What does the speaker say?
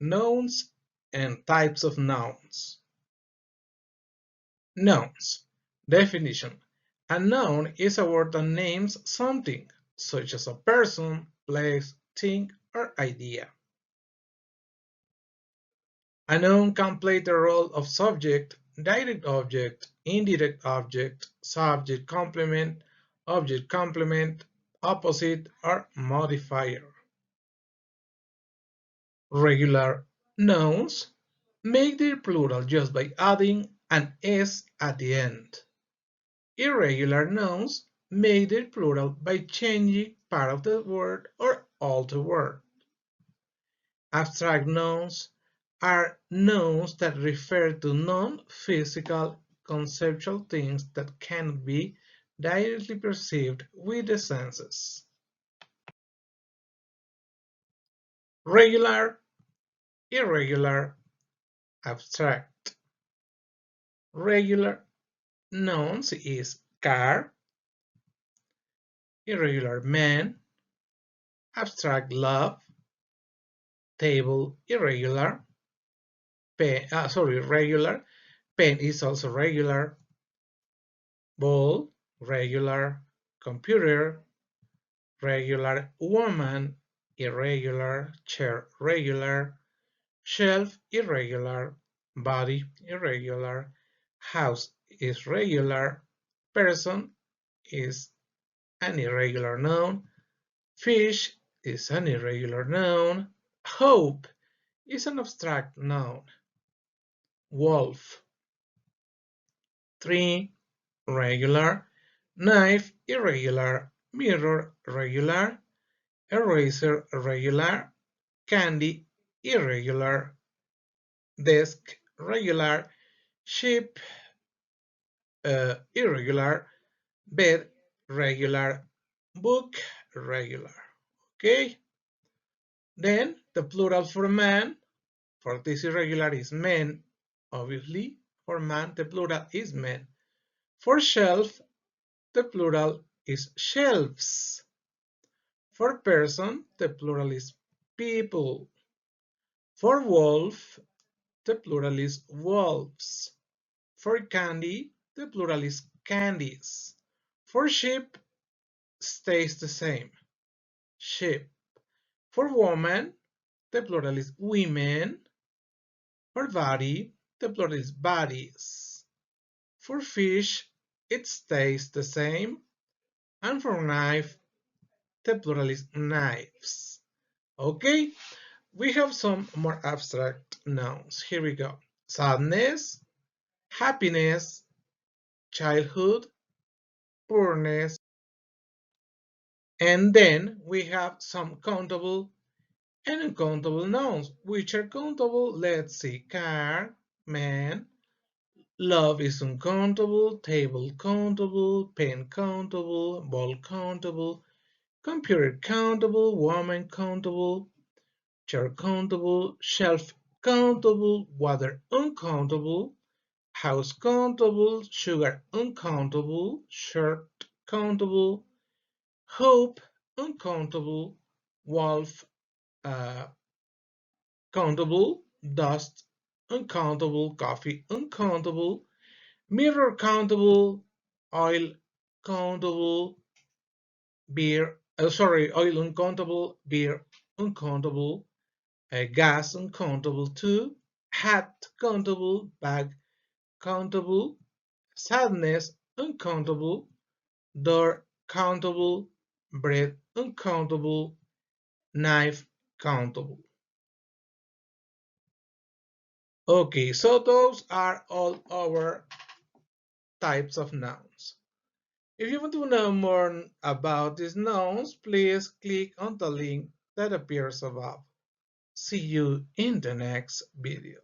Nouns and types of nouns. Nouns. Definition. A noun is a word that names something, such as a person, place, thing, or idea. A noun can play the role of subject, direct object, indirect object, subject complement, object complement, opposite, or modifier. Regular nouns make their plural just by adding an s at the end. Irregular nouns make their plural by changing part of the word or all the word. Abstract nouns are nouns that refer to non-physical conceptual things that cannot be directly perceived with the senses. Regular, irregular, abstract. Regular nouns is car, irregular man, abstract love, table irregular, regular, pen is also regular, ball regular, computer regular, woman irregular, chair regular, shelf irregular, body irregular, house is regular, person is an irregular noun, fish is an irregular noun, hope is an abstract noun, wolf, tree regular, knife irregular, mirror regular, eraser regular, candy irregular, desk regular, sheep irregular, bed regular, book regular. Okay, then the plural for man, for this irregular is men, obviously. For man the plural is men. For shelf the plural is shelves. For person the plural is people. For wolf the plural is wolves. For candy the plural is candies. For sheep stays the same, sheep. For woman the plural is women. For body the plural is bodies. For fish it stays the same, and for knife the plural is knives. Okay, we have some more abstract nouns. Here we go. Sadness, happiness, childhood, poorness, and then we have some countable and uncountable nouns. Which are countable? Let's see. Car, man, love is uncountable, table countable, pen countable, ball countable, computer countable, woman countable, chair countable, shelf countable, water uncountable, house countable, sugar uncountable, shirt countable, hope uncountable, wolf uh, countable, dust uncountable, coffee uncountable, mirror countable, oil countable, oil uncountable, beer uncountable, gas uncountable too, hat countable, bag countable, sadness uncountable, door countable, bread uncountable, knife countable. Okay, so those are all our types of nouns. If you want to know more about these nouns, please click on the link that appears above. See you in the next video.